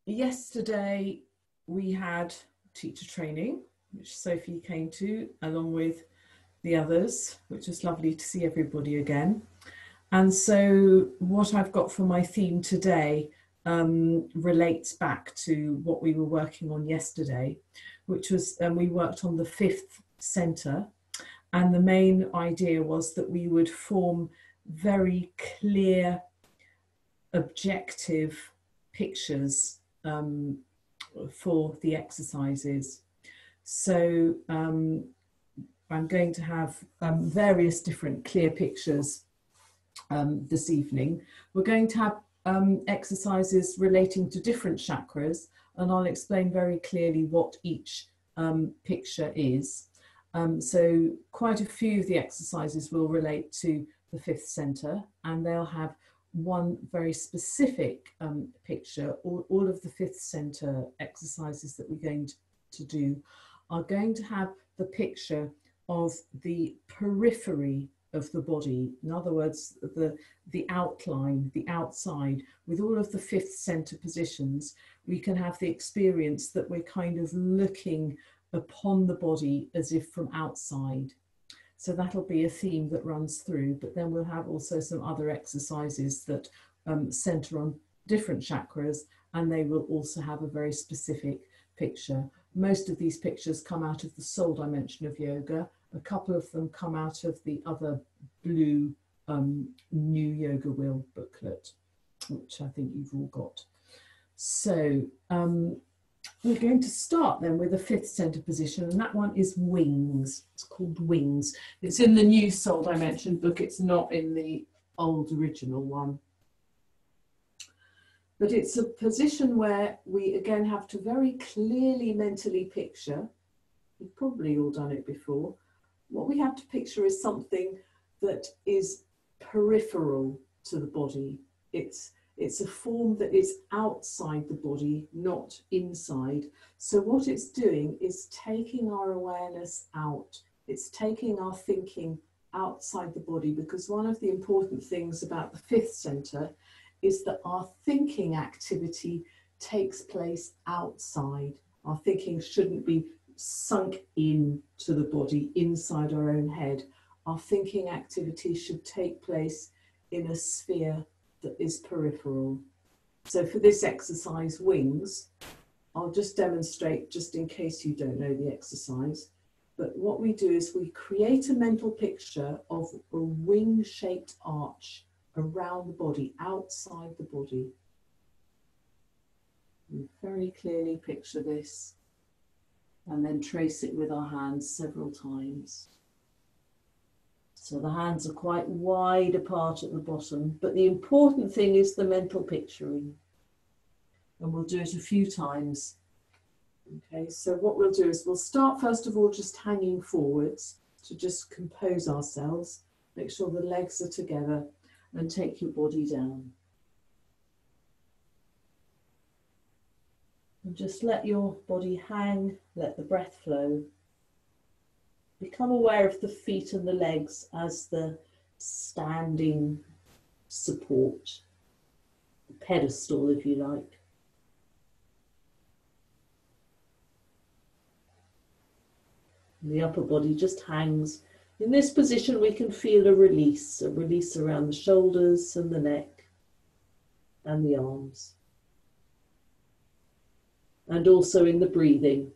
Yesterday we had teacher training, which Sophie came to along with the others, which was lovely to see everybody again. And so what I've got for my theme today relates back to what we were working on yesterday, which was we worked on the fifth center. And the main idea was that we would form very clear, objective pictures for the exercises. So I'm going to have various different clear pictures this evening. We're going to have exercises relating to different chakras, and I'll explain very clearly what each picture is. So quite a few of the exercises will relate to the fifth center, and they'll have one very specific picture. All of the fifth center exercises that we're going to do are going to have the picture of the periphery of the body. In other words, the outline, the outside. With all of the fifth center positions, we can have the experience that we're kind of looking upon the body as if from outside. So that'll be a theme that runs through, but then we'll have also some other exercises that center on different chakras, and they will also have a very specific picture. Most of these pictures come out of the soul dimension of yoga. A couple of them come out of the other blue New Yoga Wheel booklet, which I think you've all got. So we're going to start then with the fifth center position, and that one is wings. It's called wings. It's in the new soul dimension book. It's not in the old original one. But it's a position where we again have to very clearly mentally picture. You've probably all done it before. What we have to picture is something that is peripheral to the body. It's a form that is outside the body, not inside. So what it's doing is taking our awareness out. It's taking our thinking outside the body, because one of the important things about the fifth center is that our thinking activity takes place outside. Our thinking shouldn't be sunk in to the body, inside our own head. Our thinking activity should take place in a sphere that is peripheral. So for this exercise, wings, I'll just demonstrate just in case you don't know the exercise. But what we do is we create a mental picture of a wing-shaped arch around the body, outside the body. We very clearly picture this and then trace it with our hands several times. So the hands are quite wide apart at the bottom, but the important thing is the mental picturing. And we'll do it a few times. Okay, so what we'll do is we'll start first of all just hanging forwards to just compose ourselves. Make sure the legs are together and take your body down. And just let your body hang, let the breath flow. Become aware of the feet and the legs as the standing support, the pedestal if you like. And the upper body just hangs. In this position we can feel a release around the shoulders and the neck and the arms. And also in the breathing.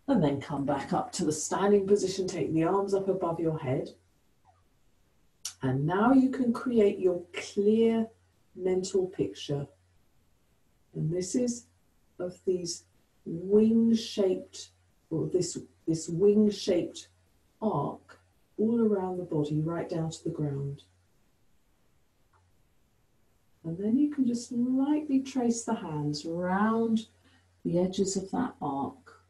And then come back up to the standing position, take the arms up above your head. And now you can create your clear mental picture. And this is of these wing-shaped, or this wing-shaped arc all around the body, right down to the ground. And then you can just lightly trace the hands around the edges of that arc,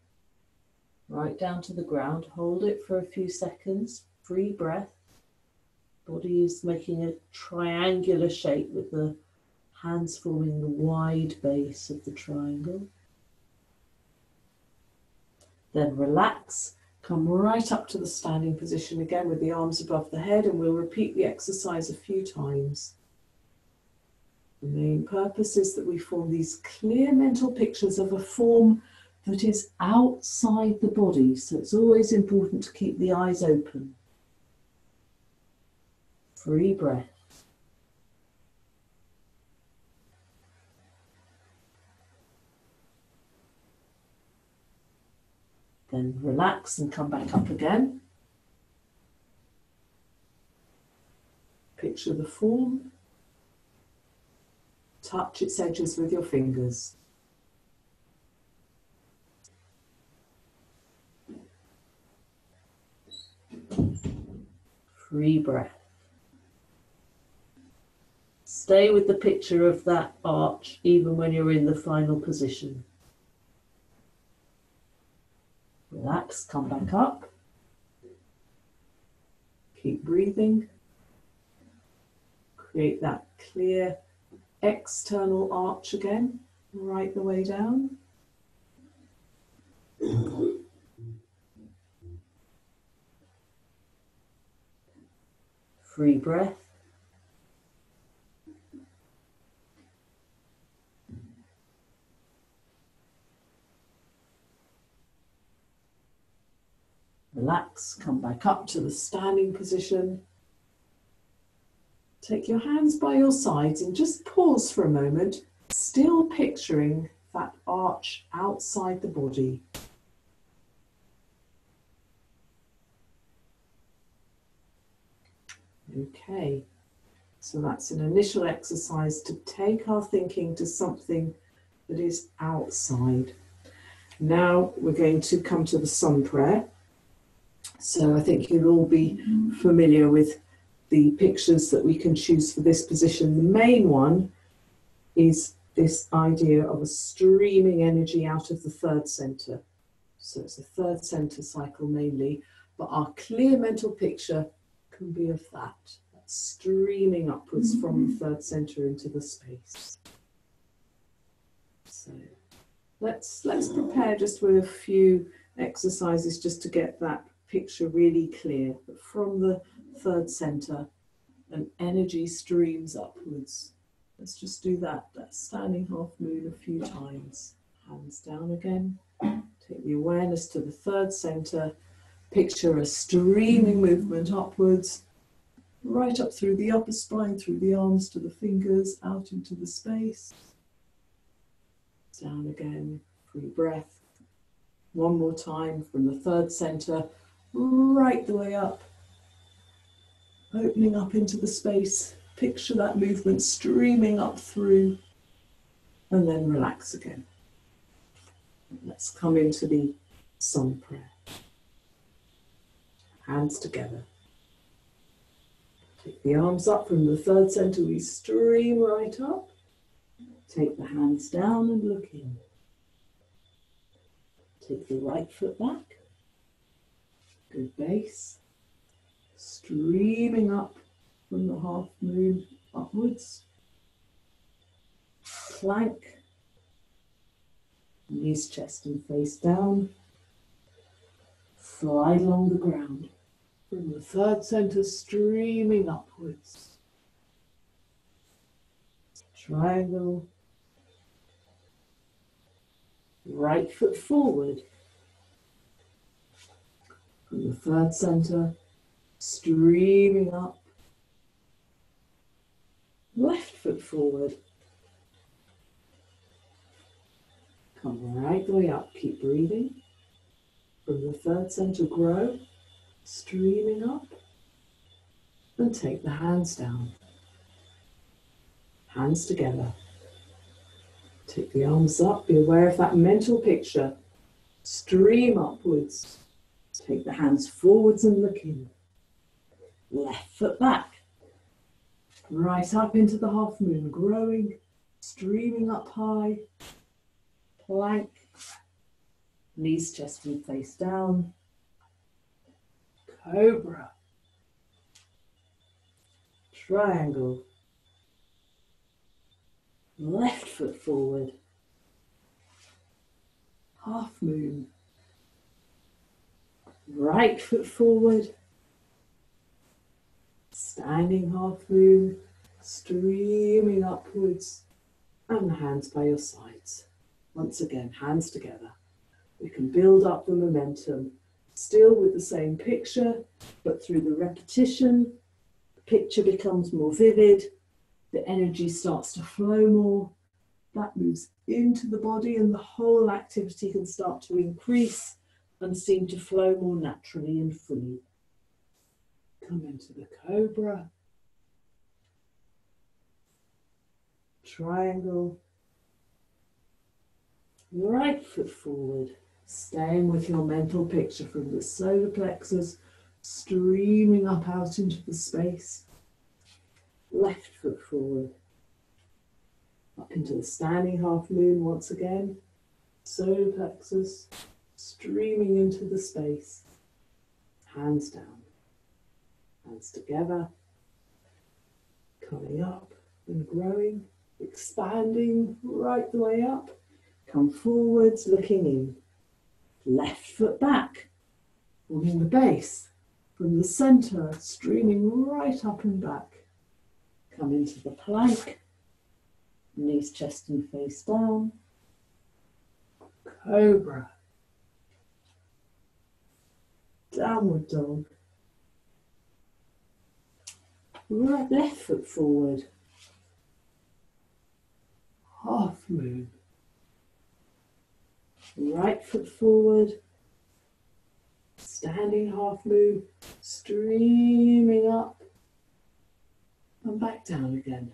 right down to the ground. Hold it for a few seconds, free breath. Body is making a triangular shape with the hands forming the wide base of the triangle. Then relax, Come right up to the standing position again with the arms above the head, and we'll repeat the exercise a few times. The main purpose is that we form these clear mental pictures of a form that is outside the body. So it's always important to keep the eyes open. Free breath. Then relax and come back up again. Picture the form. Touch its edges with your fingers. Free breath. Stay with the picture of that arch even when you're in the final position. Relax, come back up. Keep breathing. Create that clear external arch again, right the way down. Free breath. Relax, come back up to the standing position. Take your hands by your sides and just pause for a moment, still picturing that arch outside the body. Okay, so that's an initial exercise to take our thinking to something that is outside. Now we're going to come to the sun prayer. So I think you'll all be familiar with the pictures that we can choose for this position. The main one is this idea of a streaming energy out of the third center. So it's a third center cycle mainly, but our clear mental picture can be of that streaming upwards from the third center into the space. So let's prepare just with a few exercises just to get that picture really clear. But from the third center, an energy streams upwards. Let's just do that standing half moon a few times. Hands down again. Take the awareness to the third center. Picture a streaming movement upwards, right up through the upper spine, through the arms to the fingers, out into the space. Down again, free breath. One more time from the third center, right the way up. Opening up into the space. Picture that movement streaming up through, and then relax again. Let's come into the sun prayer. Hands together. Take the arms up from the third center, we stream right up. Take the hands down and look in. Take the right foot back. Good base. Streaming up from the half moon upwards. Plank. Knees, chest and face down. Slide along the ground. From the third center, streaming upwards. Triangle. Right foot forward. From the third center, streaming up. Left foot forward. Come right the way up. Keep breathing. From the third center, grow. Streaming up. And take the hands down. Hands together. Take the arms up. Be aware of that mental picture. Stream upwards. Take the hands forwards and look in. Left foot back. Right up into the half moon. Growing. Streaming up high. Plank. Knees, chest and face down. Cobra. Triangle. Left foot forward. Half moon. Right foot forward, standing half moon, streaming upwards, and the hands by your sides. Once again, hands together. We can build up the momentum, still with the same picture, but through the repetition, the picture becomes more vivid, the energy starts to flow more, that moves into the body, and the whole activity can start to increase and seem to flow more naturally and fully. Come into the Cobra, Triangle, right foot forward, staying with your mental picture from the solar plexus, streaming up out into the space. Left foot forward, up into the standing half moon once again, solar plexus, streaming into the space. Hands down, hands together, coming up and growing, expanding right the way up. Come forwards, looking in. Left foot back, forming the base from the center, streaming right up and back. Come into the plank, knees, chest and face down. Cobra. Downward dog. Right, left foot forward. Half moon. Right foot forward. Standing half moon. Streaming up. And back down again.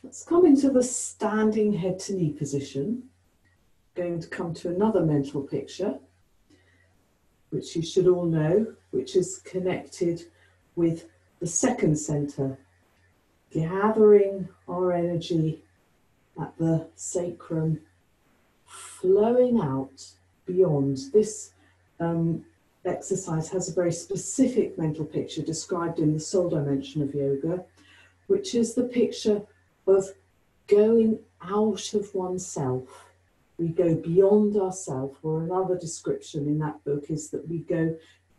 Let's come into the standing head to knee position. Going to come to another mental picture, which you should all know, which is connected with the second center, gathering our energy at the sacrum, flowing out beyond. This exercise has a very specific mental picture described in the soul dimension of yoga, which is the picture of going out of oneself. We go beyond ourselves, or another description in that book is that we go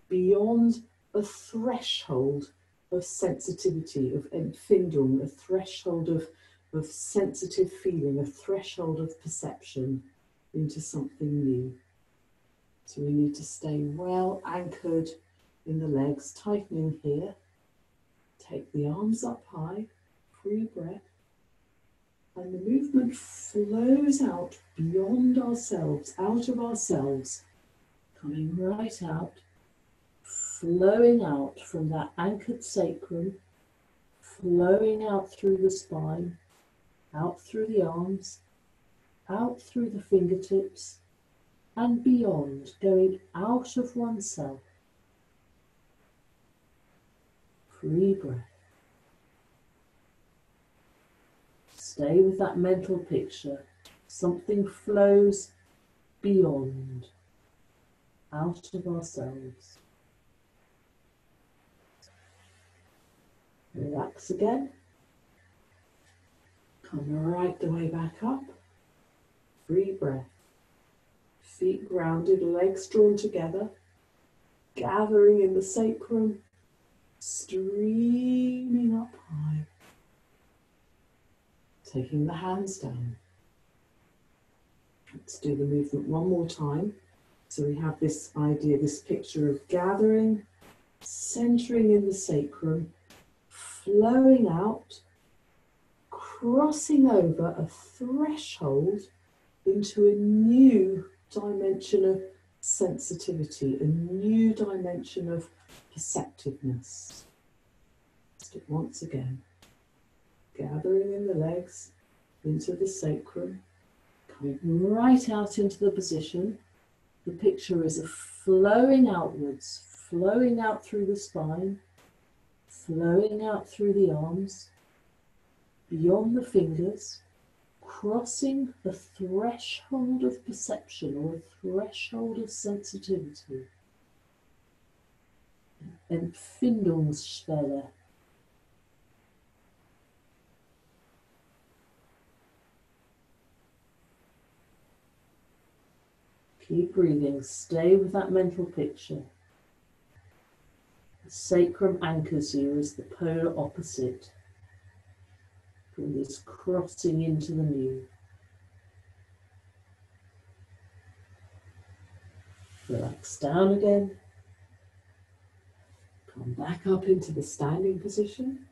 beyond a threshold of sensitivity, of Empfindung, a threshold of sensitive feeling, a threshold of perception into something new. So we need to stay well anchored in the legs, tightening here. Take the arms up high, free breath. And the movement flows out beyond ourselves, out of ourselves, coming right out, flowing out from that anchored sacrum, flowing out through the spine, out through the arms, out through the fingertips, and beyond, going out of oneself. Free breath. Stay with that mental picture. Something flows beyond, out of ourselves. Relax again. Come right the way back up. Free breath. Feet grounded, legs drawn together. Gathering in the sacrum. Streaming up high. Taking the hands down. Let's do the movement one more time. So we have this idea, this picture of gathering, centering in the sacrum, flowing out, crossing over a threshold into a new dimension of sensitivity, a new dimension of perceptiveness. Let's do it once again. Gathering in the legs, into the sacrum, coming right out into the position. The picture is of flowing outwards, flowing out through the spine, flowing out through the arms, beyond the fingers, crossing the threshold of perception or a threshold of sensitivity. Empfindungsschwelle. Keep breathing. Stay with that mental picture. The sacrum anchors you as the polar opposite from this crossing into the new. Relax down again. Come back up into the standing position.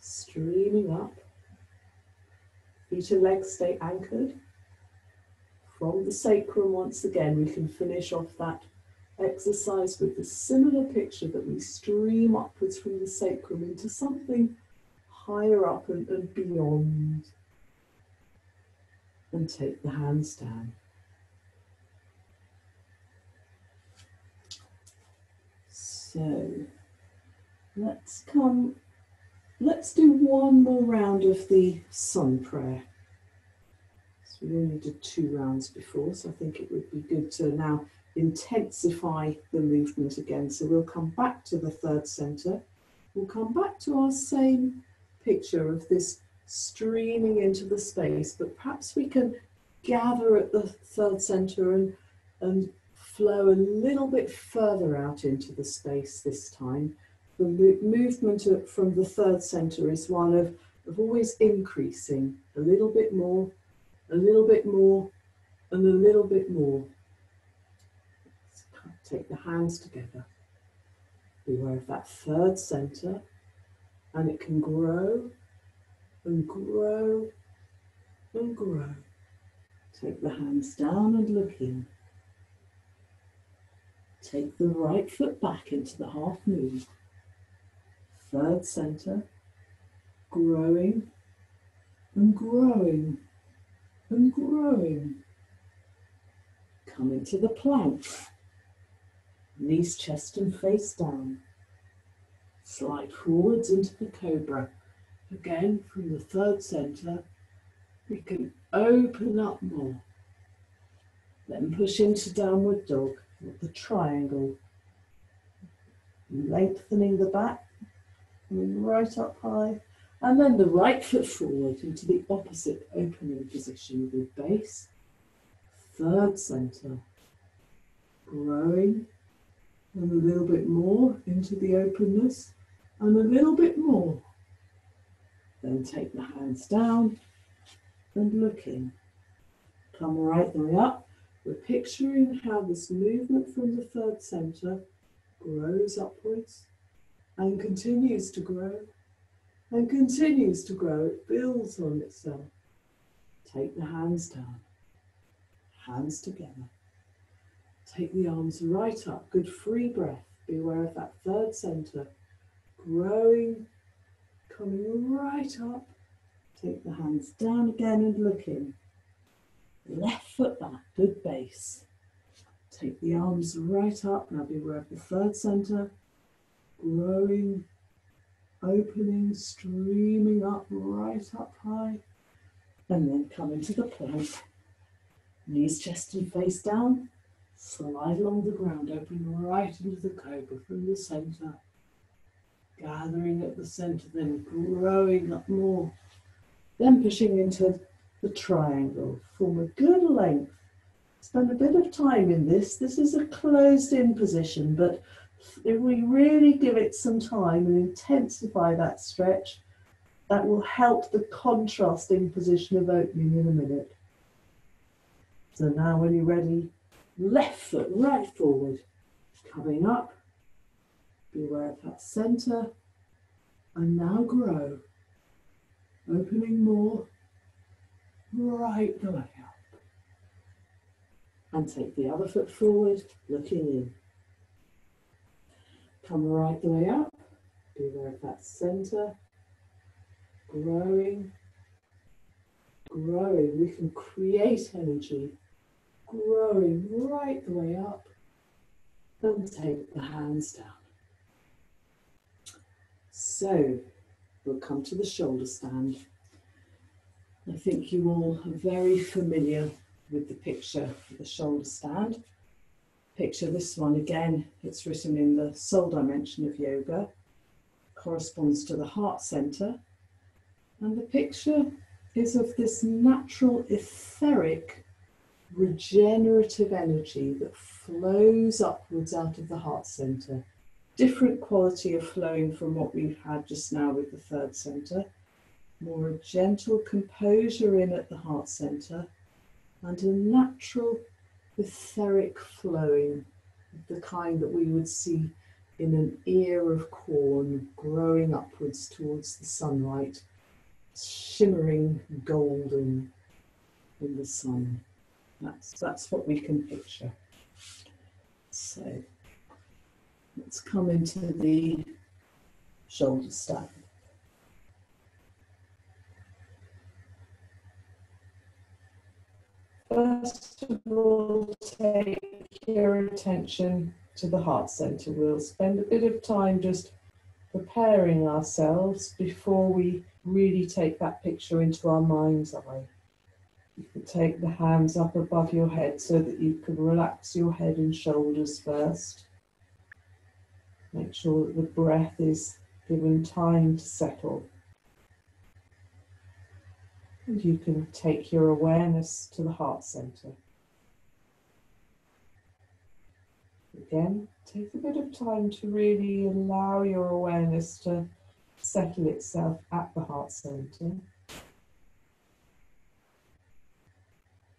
Streaming up. Feet and legs stay anchored. From the sacrum once again, we can finish off that exercise with the similar picture that we stream upwards from the sacrum into something higher up and beyond. And take the hands down. So let's do one more round of the sun prayer. So we only did 2 rounds before, so I think it would be good to now intensify the movement again. So we'll come back to the third center. We'll come back to our same picture of this streaming into the space, but perhaps we can gather at the third center and flow a little bit further out into the space this time. The movement from the third center is one of always increasing a little bit more, a little bit more, and a little bit more. Let's take the hands together. Beware of that third center, and it can grow and grow and grow. Take the hands down and look in. Take the right foot back into the half moon. Third center, growing and growing and growing. Come into the plank. Knees, chest and face down. Slide forwards into the cobra. Again, from the third center, we can open up more. Then push into downward dog. The triangle, lengthening the back, coming right up high, and then the right foot forward into the opposite opening position with base, third center, growing, and a little bit more into the openness, and a little bit more. Then take the hands down and look in. Come right the way up. We're picturing how this movement from the third center grows upwards and continues to grow and continues to grow. It builds on itself. Take the hands down, hands together. Take the arms right up. Good free breath. Beware of that third center. Growing, coming right up. Take the hands down again and look in. Left foot back, good base. Take the arms right up. Now beware of the third center. Growing, opening, streaming up, right up high. And then come into the plank. Knees, chest and face down. Slide along the ground, open right into the cobra from the center. Gathering at the center, then growing up more. Then pushing into the triangle. Form a good length. Spend a bit of time in this. This is a closed in position, but if we really give it some time and intensify that stretch, that will help the contrasting position of opening in a minute. So now when you're ready, left foot right forward, coming up. Beware of that center. And now grow. Opening more. Right the way up. And take the other foot forward, looking in. Come right the way up. Beware of that center. Growing. Growing. We can create energy. Growing right the way up. And take the hands down. So, we'll come to the shoulder stand. I think you all are very familiar with the picture of the shoulder stand. Picture this one again, it's written in the soul dimension of yoga, corresponds to the heart center. And the picture is of this natural etheric regenerative energy that flows upwards out of the heart center. Different quality of flowing from what we've had just now with the third center. More a gentle composure in at the heart center, and a natural etheric flowing, the kind that we would see in an ear of corn growing upwards towards the sunlight, shimmering golden in the sun. That's what we can picture. So let's come into the shoulder stand. First of all, take your attention to the heart center. We'll spend a bit of time just preparing ourselves before we really take that picture into our mind's eye. You can take the hands up above your head so that you can relax your head and shoulders first. Make sure that the breath is given time to settle. And you can take your awareness to the heart center. Again, take a bit of time to really allow your awareness to settle itself at the heart center.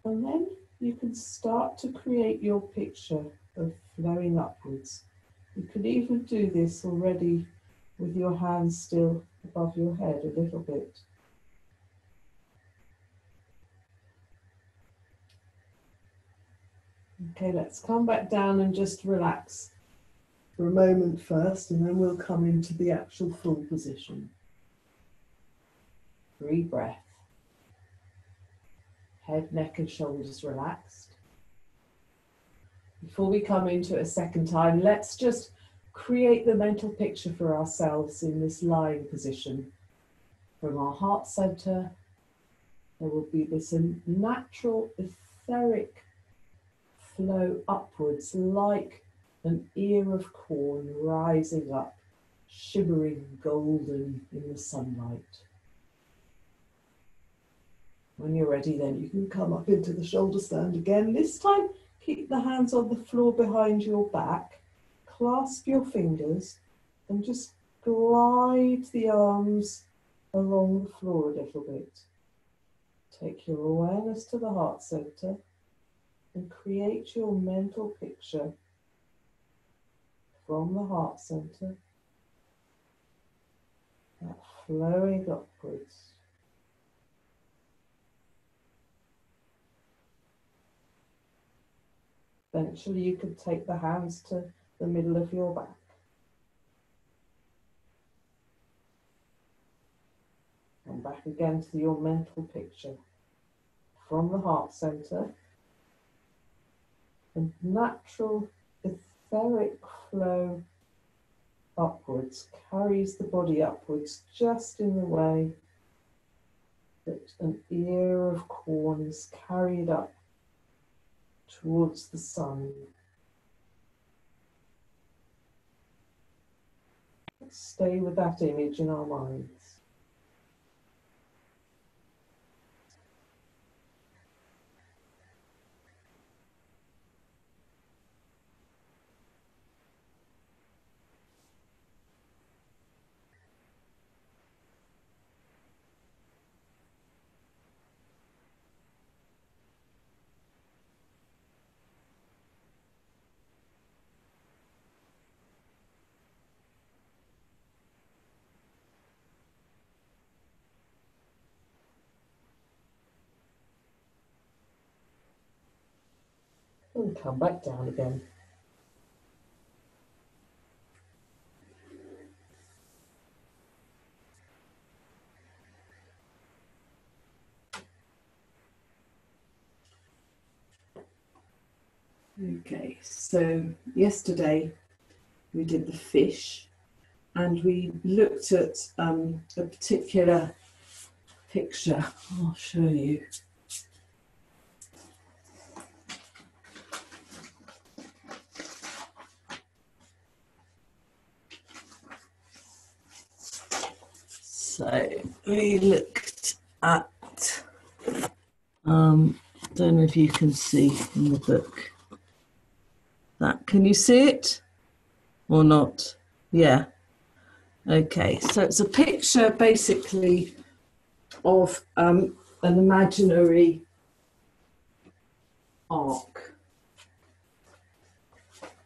And then you can start to create your picture of flowing upwards. You could even do this already with your hands still above your head a little bit. Okay, let's come back down and just relax for a moment first, and then we'll come into the actual full position. Breathe breath. Head, neck and shoulders relaxed. Before we come into it a second time, let's just create the mental picture for ourselves in this lying position. From our heart center, there will be this natural etheric flow upwards like an ear of corn rising up, shimmering golden in the sunlight. When you're ready, then you can come up into the shoulder stand again. This time, keep the hands on the floor behind your back, clasp your fingers, and just glide the arms along the floor a little bit. Take your awareness to the heart center and create your mental picture from the heart center, that flowing upwards. Eventually you can take the hands to the middle of your back. And back again to your mental picture from the heart center. And natural etheric flow upwards carries the body upwards just in the way that an ear of corn is carried up towards the sun. Let's stay with that image in our minds. And come back down again. Okay, so yesterday we did the fish and we looked at a particular picture. I'll show you. So we looked at Don't know if you can see in the book. Can you see it or not? Yeah. Okay, so it's a picture basically of an imaginary arc.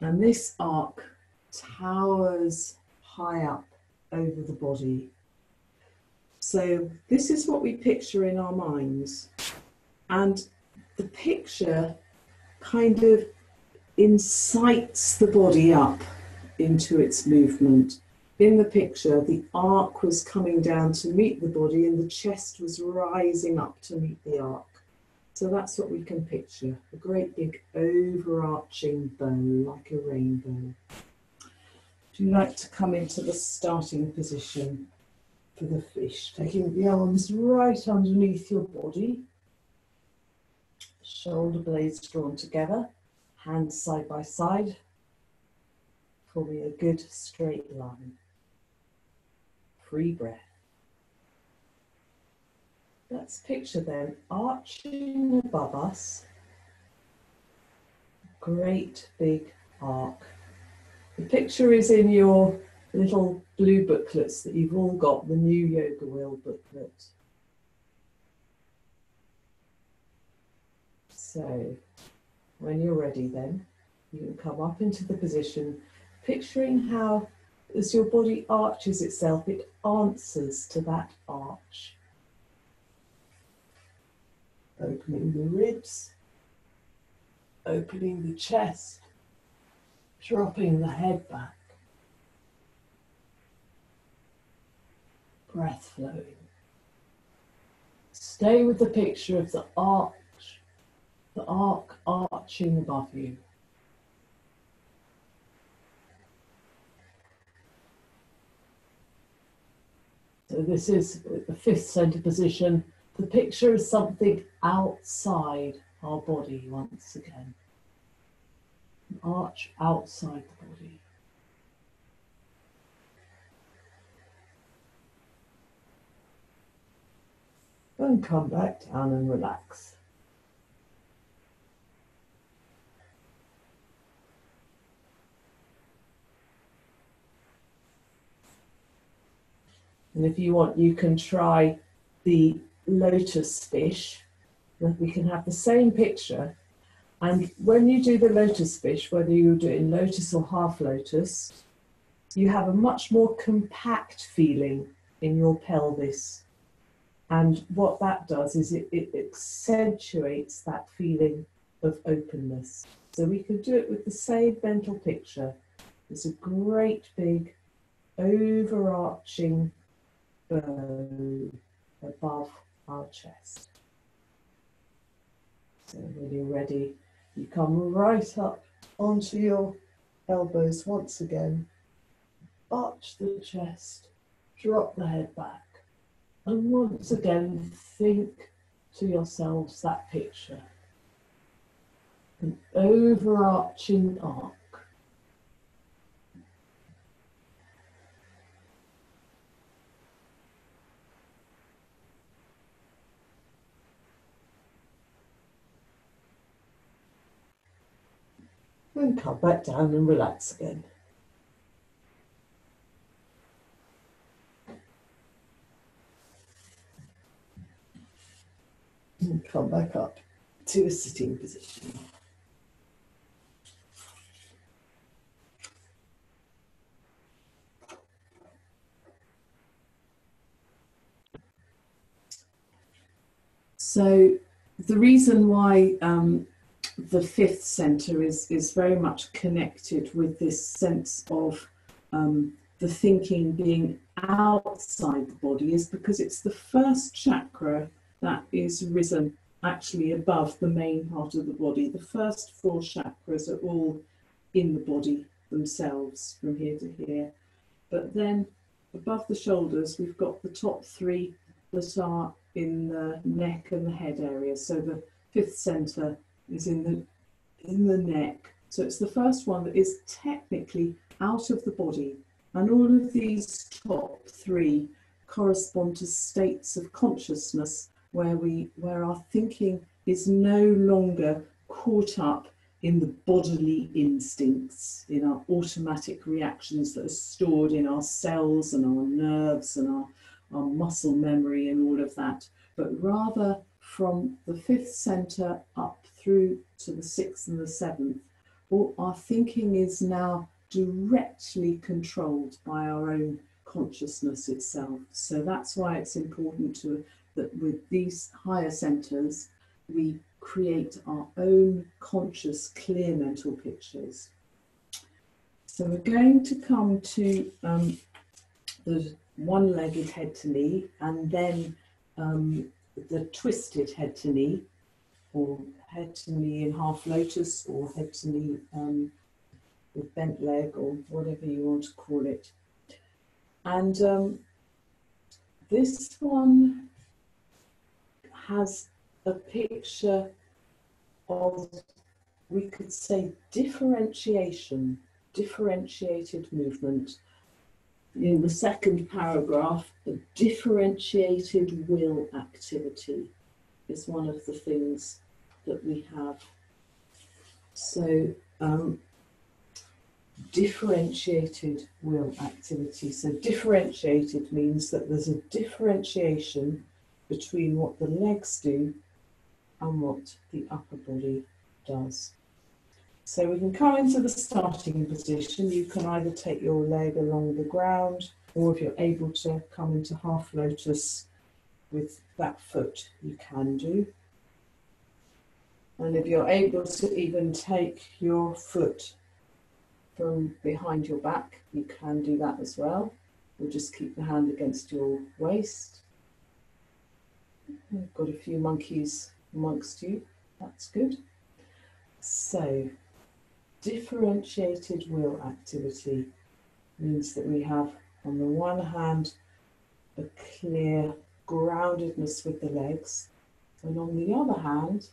And this arc towers high up over the body. So this is what we picture in our minds. And the picture kind of incites the body up into its movement. In the picture, the arc was coming down to meet the body and the chest was rising up to meet the arc. So that's what we can picture, a great big overarching bow, like a rainbow. Would you like to come into the starting position for the fish, taking the arms right underneath your body, shoulder blades drawn together, hands side by side, forming a good straight line. Free breath. Let's picture then arching above us, great big arc. The picture is in your little blue booklets that you've all got, the new Yoga Wheel booklet. So when you're ready then, you can come up into the position, picturing how as your body arches itself, it answers to that arch. Opening the ribs, opening the chest, dropping the head back. Breath flowing. Stay with the picture of the arch, the arc arching above you. So this is the fifth center position. The picture is something outside our body once again. An arch outside the body. And come back down and relax. And if you want, you can try the lotus fish. We can have the same picture. And when you do the lotus fish, whether you do it in lotus or half lotus, you have a much more compact feeling in your pelvis. And what that does is it accentuates that feeling of openness. So we can do it with the same mental picture. It's a great big overarching bow above our chest. So when you're ready, you come right up onto your elbows once again, arch the chest, drop the head back, and once again think to yourselves that picture, an overarching arc. And come back down and relax again. And come back up to a sitting position. So the reason why the fifth center is very much connected with this sense of the thinking being outside the body is because it's the first chakra that is risen actually above the main part of the body. The first four chakras are all in the body themselves from here to here. But then above the shoulders, we've got the top three that are in the neck and the head area. So the fifth center is in the neck. So it's the first one that is technically out of the body. And all of these top three correspond to states of consciousness where our thinking is no longer caught up in the bodily instincts, in our automatic reactions that are stored in our cells and our nerves and our muscle memory and all of that, but rather from the fifth center up through to the sixth and the seventh, all our thinking is now directly controlled by our own consciousness itself. So that's why it's important that with these higher centers, we create our own conscious, clear mental pictures. So we're going to come to the one-legged head to knee, and then the twisted head to knee, or head to knee in half lotus, or head to knee with bent leg, or whatever you want to call it. And this one has a picture of, we could say, differentiation, differentiated movement. In the second paragraph, a differentiated will activity is one of the things that we have. So, differentiated will activity. So differentiated means that there's a differentiation between what the legs do and what the upper body does. So we can come into the starting position. You can either take your leg along the ground, or if you're able to come into half lotus with that foot, you can do. And if you're able to even take your foot from behind your back, you can do that as well. Or just keep the hand against your waist. We've got a few monkeys amongst you, that's good. So, differentiated will activity means that we have, on the one hand, a clear groundedness with the legs, and on the other hand,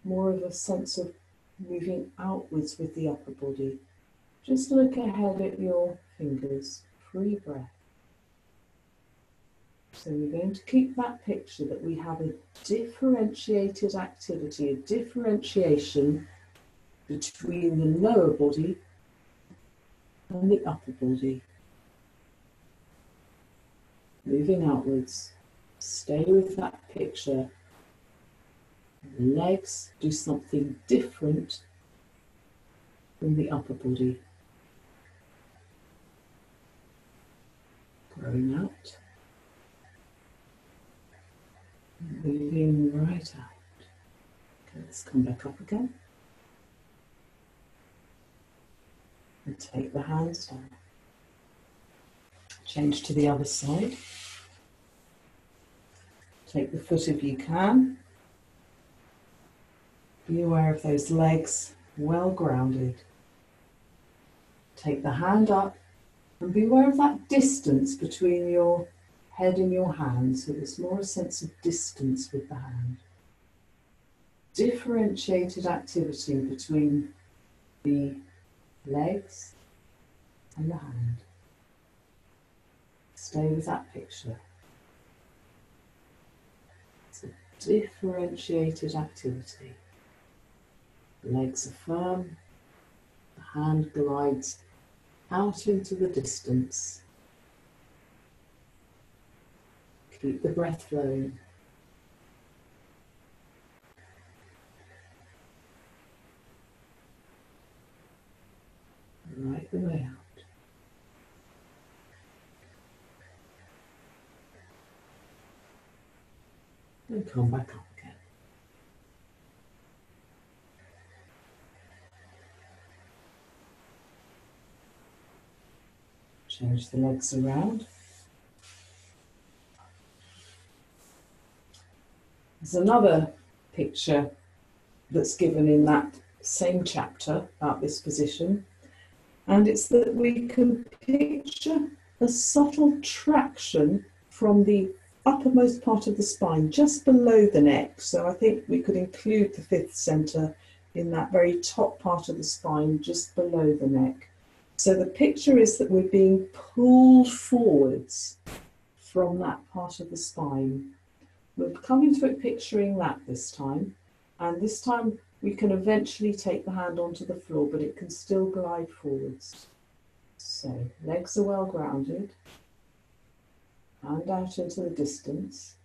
more of a sense of moving outwards with the upper body. Just look ahead at your fingers, free breath. So we're going to keep that picture that we have a differentiated activity, a differentiation between the lower body and the upper body. Moving outwards, stay with that picture. The legs do something different from the upper body. Growing out. Moving right out. Okay, let's come back up again. And take the hands down. Change to the other side. Take the foot if you can. Be aware of those legs, well grounded. Take the hand up and be aware of that distance between your head and your hand, so there's more a sense of distance with the hand. Differentiated activity between the legs and the hand. Stay with that picture. It's a differentiated activity. The legs are firm, the hand glides out into the distance. Keep the breath flowing. Right the way out. And come back up again. Change the legs around. There's another picture that's given in that same chapter about this position, and it's that we can picture a subtle traction from the uppermost part of the spine, just below the neck. So I think we could include the fifth center in that very top part of the spine, just below the neck. So the picture is that we're being pulled forwards from that part of the spine. We're coming to it picturing that this time, And this time we can eventually take the hand onto the floor, but it can still glide forwards. So legs are well grounded, hand out into the distance.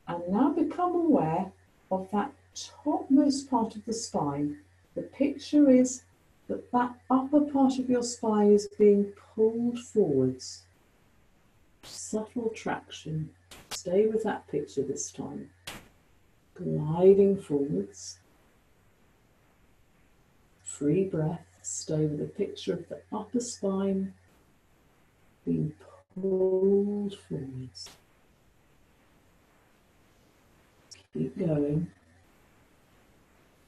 And now become aware of that topmost part of the spine. The picture is that that upper part of your spine is being pulled forwards. Subtle traction. Stay with that picture this time. Gliding forwards. Free breath. Stay with the picture of the upper spine being pulled forwards. Keep going.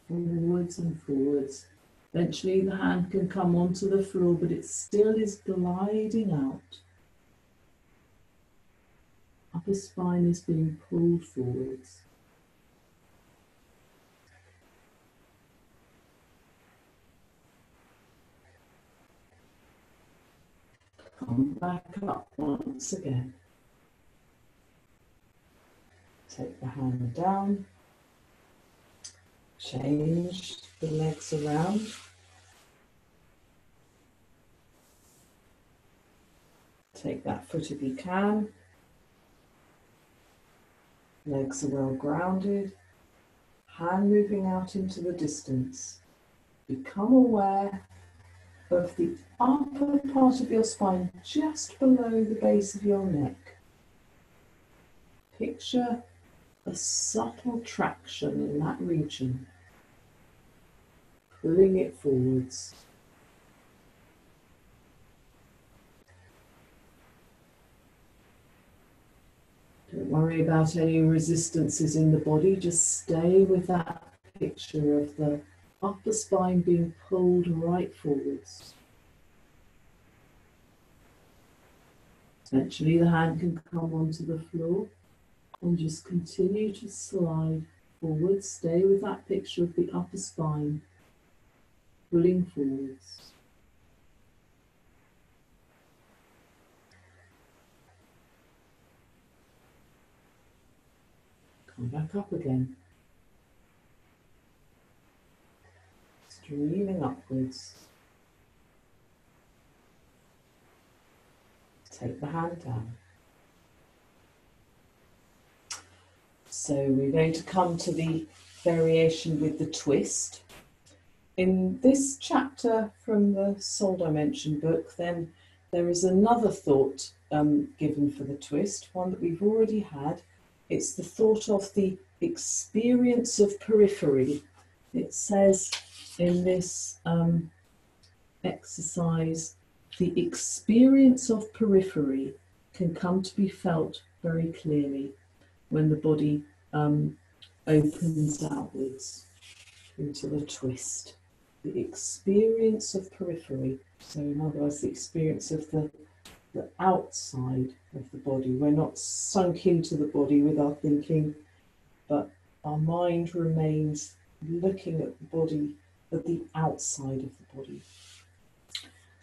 Forwards and forwards. Eventually the hand can come onto the floor, but it still is gliding out. Upper spine is being pulled forwards. Come back up once again. Take the hand down. Change the legs around. Take that foot if you can. Legs are well grounded. Hand moving out into the distance. Become aware of the upper part of your spine just below the base of your neck. Picture a subtle traction in that region, pulling it forwards. Don't worry about any resistances in the body, just stay with that picture of the upper spine being pulled right forwards. Eventually the hand can come onto the floor and just continue to slide forwards. Stay with that picture of the upper spine pulling forwards. Come back up again. Streaming upwards. Take the hand down. So we're going to come to the variation with the twist. In this chapter from the Soul Dimension book, then there is another thought given for the twist, one that we've already had. It's the thought of the experience of periphery. It says in this exercise, the experience of periphery can come to be felt very clearly when the body opens outwards into the twist. The experience of periphery, so in other words, the experience of the outside of the body. We're not sunk into the body with our thinking, but our mind remains looking at the body, at the outside of the body.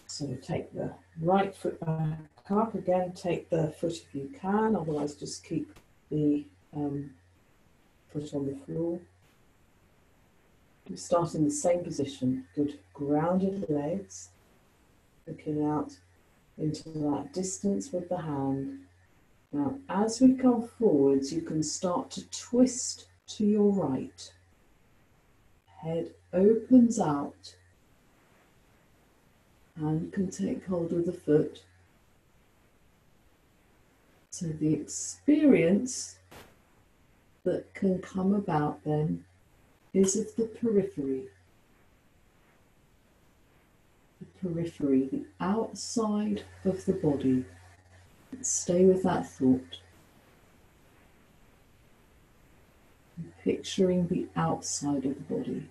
So take the right foot back up again, take the foot if you can, otherwise just keep the foot on the floor. We start in the same position, good grounded legs, looking out into that distance with the hand. Now as we come forwards, you can start to twist to your right. Head opens out, and can take hold of the foot. So the experience that can come about then is of the periphery. The periphery, the outside of the body. Stay with that thought. Picturing the outside of the body.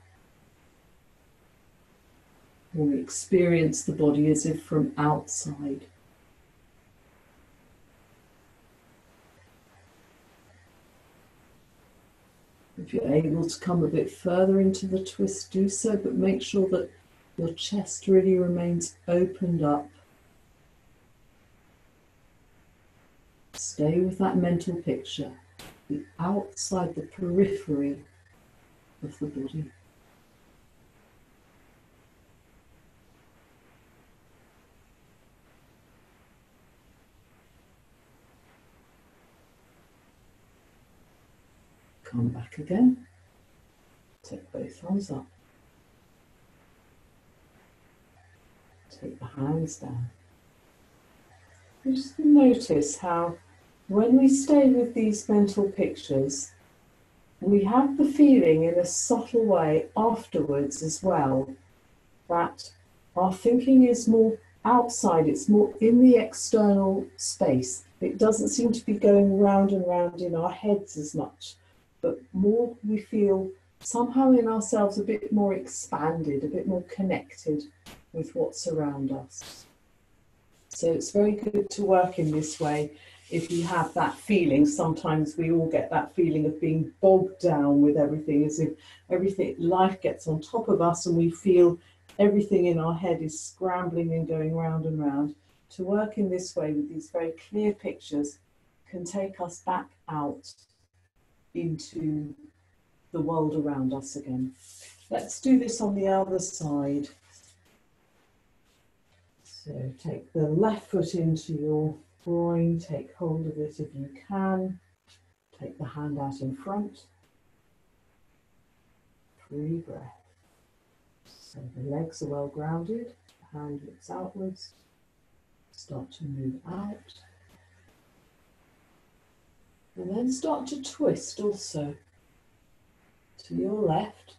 We experience the body as if from outside. If you're able to come a bit further into the twist, do so, but make sure that your chest really remains opened up. Stay with that mental picture, the outside, the periphery of the body. Come back again. Take both arms up. Take the hands down. Just notice how when we stay with these mental pictures, we have the feeling in a subtle way afterwards as well that our thinking is more outside, it's more in the external space. It doesn't seem to be going round and round in our heads as much, but more we feel somehow in ourselves a bit more expanded, a bit more connected with what's around us. So it's very good to work in this way. If you have that feeling, sometimes we all get that feeling of being bogged down with everything, as if everything, life gets on top of us and we feel everything in our head is scrambling and going round and round. To work in this way with these very clear pictures can take us back out into the world around us again. Let's do this on the other side. So take the left foot into your groin, take hold of it if you can. Take the hand out in front. Free breath. So the legs are well grounded, the hand looks outwards. Start to move out. And then start to twist also. To your left,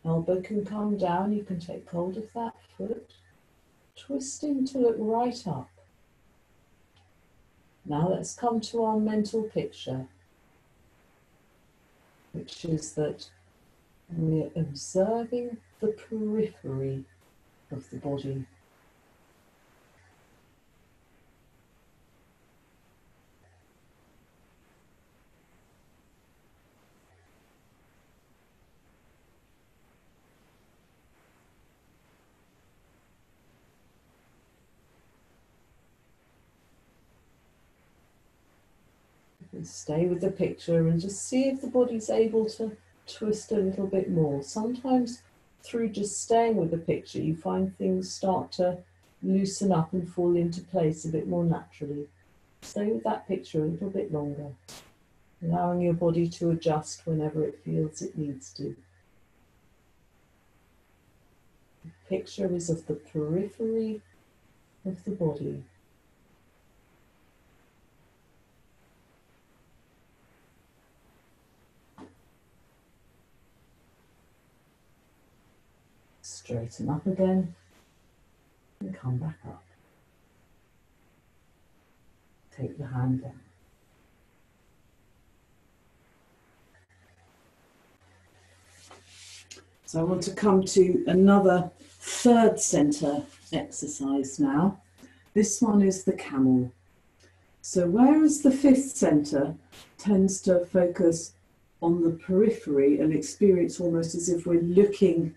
elbow can come down, you can take hold of that foot. Twisting to look right up. Now let's come to our mental picture, which is that we're observing the periphery of the body. And stay with the picture and just see if the body's able to twist a little bit more. Sometimes through just staying with the picture, you find things start to loosen up and fall into place a bit more naturally. Stay with that picture a little bit longer, allowing your body to adjust whenever it feels it needs to. The picture is of the periphery of the body. Straighten up again and come back up. Take the hand down. So I want to come to another third center exercise now. This one is the camel. So whereas the fifth center tends to focus on the periphery and experience almost as if we're looking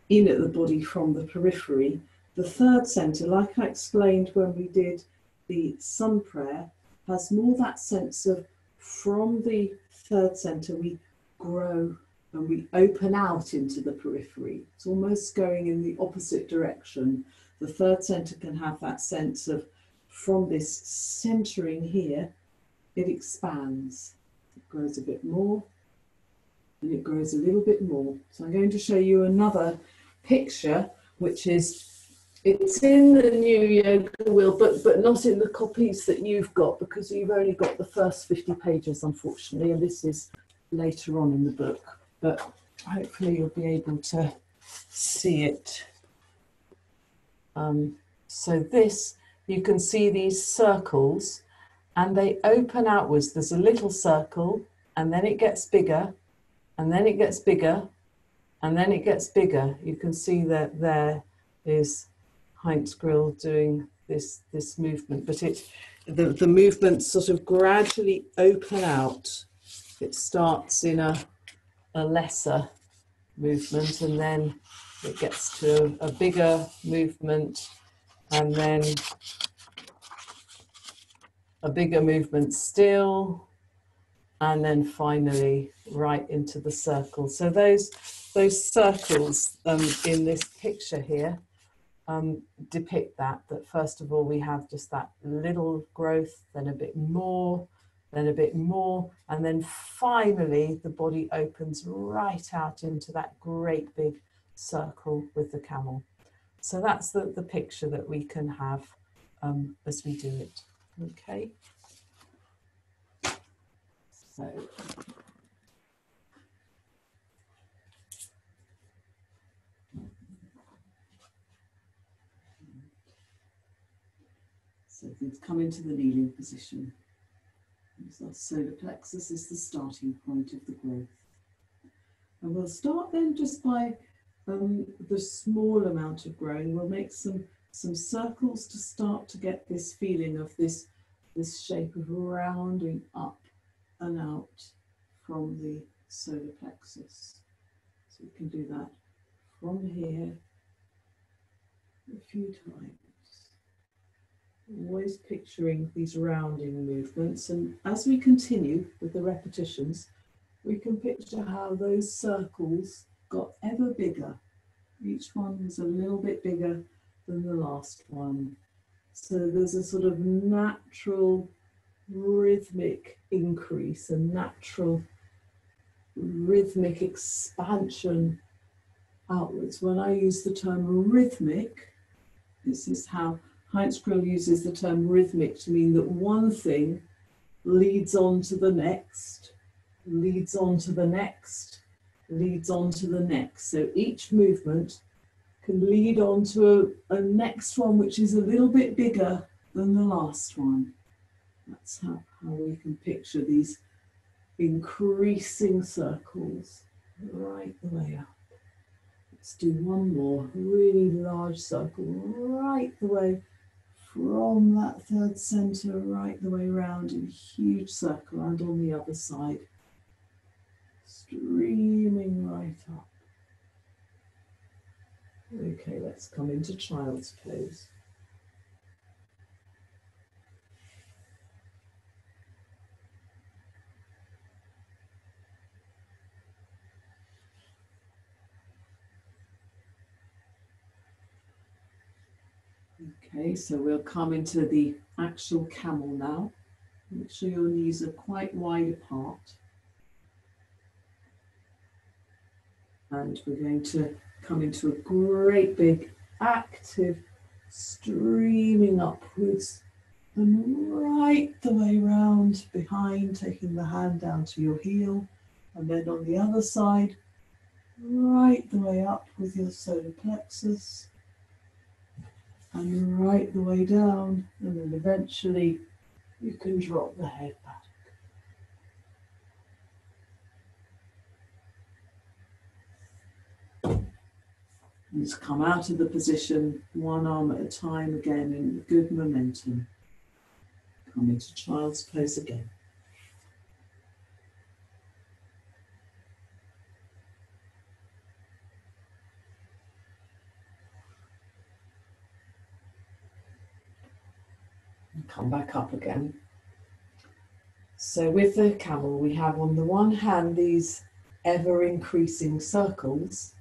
in at the body from the periphery, the third center, like I explained when we did the sun prayer, has more that sense of from the third center we grow and we open out into the periphery. It's almost going in the opposite direction. The third center can have that sense of from this centering here, it expands. It grows a bit more and it grows a little bit more. So I'm going to show you another picture, which is, it's in the new yoga wheel, but not in the copies that you've got, because you've only got the first 50 pages, unfortunately, and this is later on in the book, but hopefully you'll be able to see it. So this, you can see these circles, and they open outwards. There's a little circle, and then it gets bigger, and then it gets bigger, and then it gets bigger. You can see that there is Heinz Grill doing this movement, but the movements sort of gradually open out. It starts in a lesser movement, and then it gets to a bigger movement, and then a bigger movement still, and then finally right into the circle. So those circles in this picture here depict that first of all we have just that little growth, then a bit more, then a bit more, and then finally the body opens right out into that great big circle with the camel. So that's the picture that we can have as we do it. Okay. So things come into the kneeling position. Our solar plexus is the starting point of the growth. And we'll start then just by the small amount of growing. We'll make some circles to start to get this feeling of this shape of rounding up and out from the solar plexus. So we can do that from here a few times. Always picturing these rounding movements, and as we continue with the repetitions, we can picture how those circles got ever bigger. Each one was a little bit bigger than the last one. So there's a sort of natural rhythmic increase, a natural rhythmic expansion outwards. When I use the term rhythmic, this is how Heinz Grill uses the term rhythmic to mean that one thing leads on to the next, leads on to the next, leads on to the next. So each movement can lead on to a next one which is a little bit bigger than the last one. That's how we can picture these increasing circles right the way up. Let's do one more really large circle right the way from that third center right the way around in a huge circle, and on the other side, streaming right up. Okay, let's come into child's pose. Okay, so we'll come into the actual camel now. Make sure your knees are quite wide apart. And we're going to come into a great big active streaming upwards and right the way round behind, taking the hand down to your heel, and then on the other side, right the way up with your solar plexus, and right the way down, and then eventually you can drop the head back. Just come out of the position, one arm at a time again in good momentum. Come into child's pose again. And come back up again. So with the camel, we have on the one hand these ever increasing circles.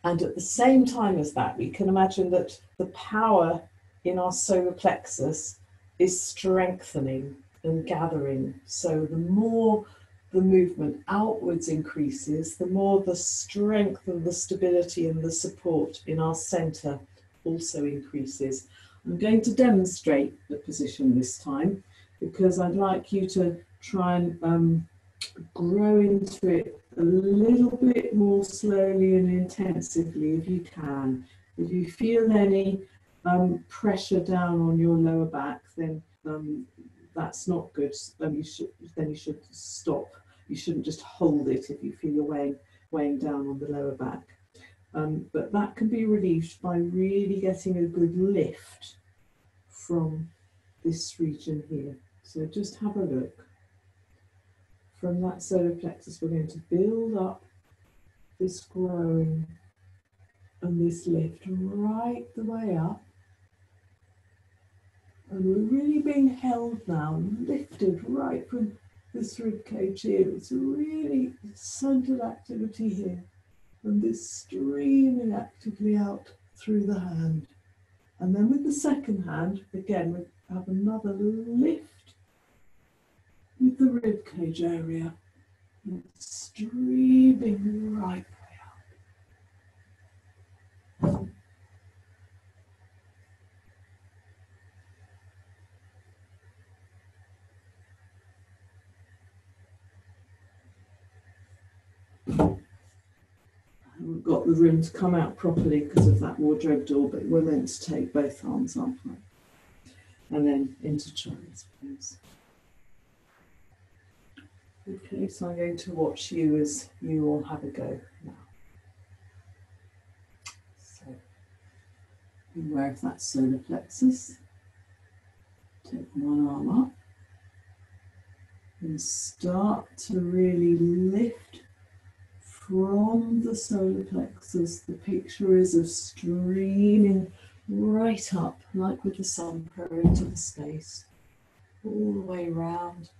And at the same time as that, we can imagine that the power in our solar plexus is strengthening and gathering. So the more the movement outwards increases, the more the strength and the stability and the support in our center also increases. I'm going to demonstrate the position this time because I'd like you to try and grow into it a little bit more slowly and intensively if you can. If you feel any pressure down on your lower back, then that's not good. You should stop. You shouldn't just hold it if you feel you're weighing down on the lower back. But that can be relieved by really getting a good lift from this region here. So just have a look. From that solar plexus, we're going to build up this growing and this lift right the way up. And we're really being held now, lifted right from this rib cage here. It's a really centered activity here. And this streaming actively out through the hand. And then with the second hand, again, we have another lift with the rib cage area. And streaming right way out. I haven't got the room to come out properly because of that wardrobe door, but we're meant to take both arms up and then into child's pose. Okay, so I'm going to watch you as you all have a go now. So, beware of that solar plexus. Take one arm up and start to really lift from the solar plexus. The picture is of streaming right up, like with the sun prayer, into the space, all the way around.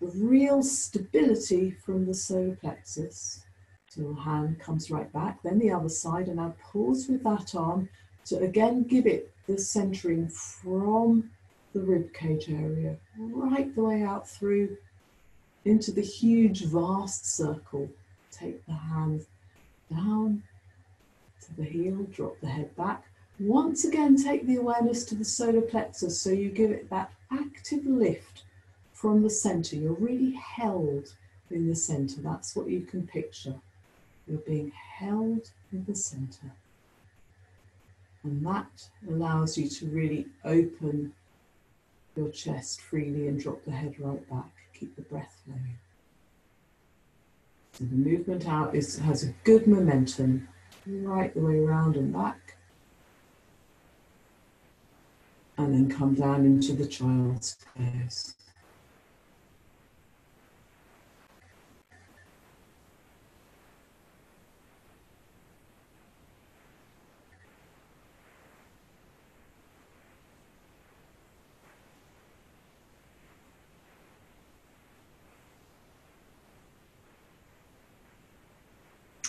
The real stability from the solar plexus. So your hand comes right back, then the other side, and now pause with that arm to again give it the centering from the rib cage area, right the way out through into the huge vast circle. Take the hand down to the heel, drop the head back. Once again, take the awareness to the solar plexus, so you give it that active lift from the center. You're really held in the center. That's what you can picture. You're being held in the center. And that allows you to really open your chest freely and drop the head right back. Keep the breath flowing. So the movement out has a good momentum right the way around and back. And then come down into the child's pose.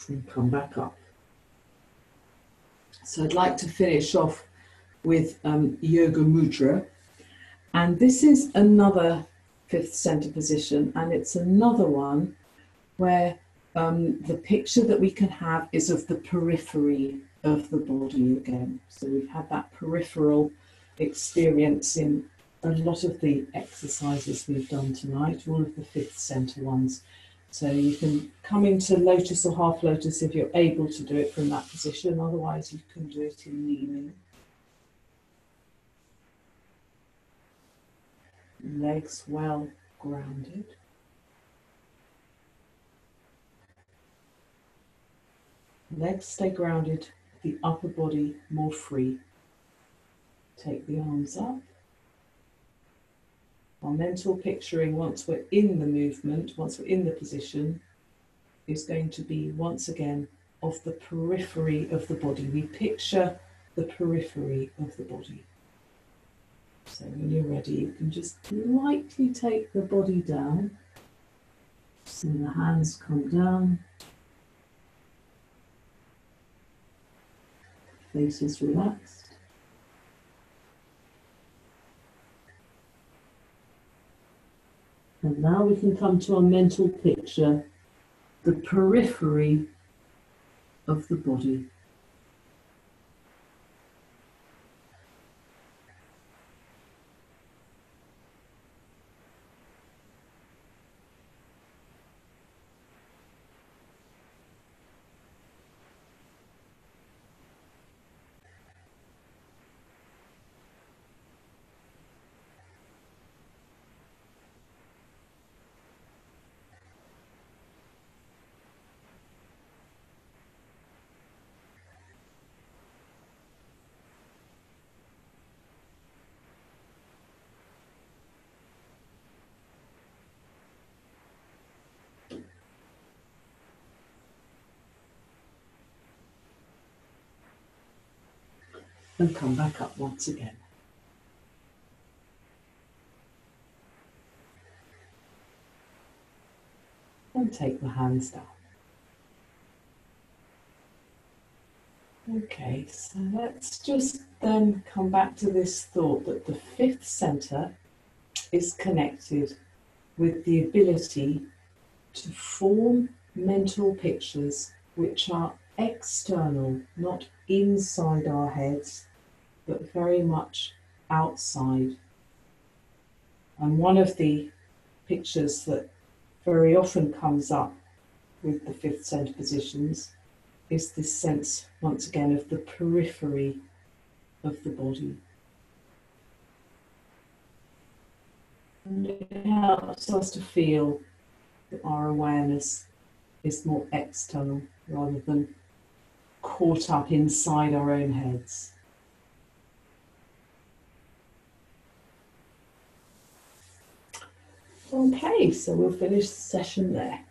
And come back up. So I'd like to finish off with Yoga Mudra. And this is another fifth center position, and it's another one where the picture that we can have is of the periphery of the body again. So we've had that peripheral experience in a lot of the exercises we've done tonight, all of the fifth center ones. So you can come into lotus or half lotus if you're able to do it from that position. Otherwise, you can do it in kneeling. Legs well grounded. Legs stay grounded, the upper body more free. Take the arms up. Our mental picturing, once we're in the movement, once we're in the position, is going to be once again of the periphery of the body. We picture the periphery of the body. So when you're ready, you can just lightly take the body down. So the hands come down. Face is relaxed. And now we can come to our mental picture, the periphery of the body. And come back up once again. and take the hands down. Okay, so let's just then come back to this thought that the fifth center is connected with the ability to form mental pictures which are external, not inside our heads, but very much outside. And one of the pictures that very often comes up with the fifth center positions is this sense, once again, of the periphery of the body. And it helps us to feel that our awareness is more external rather than caught up inside our own heads. Okay, so we'll finish the session there.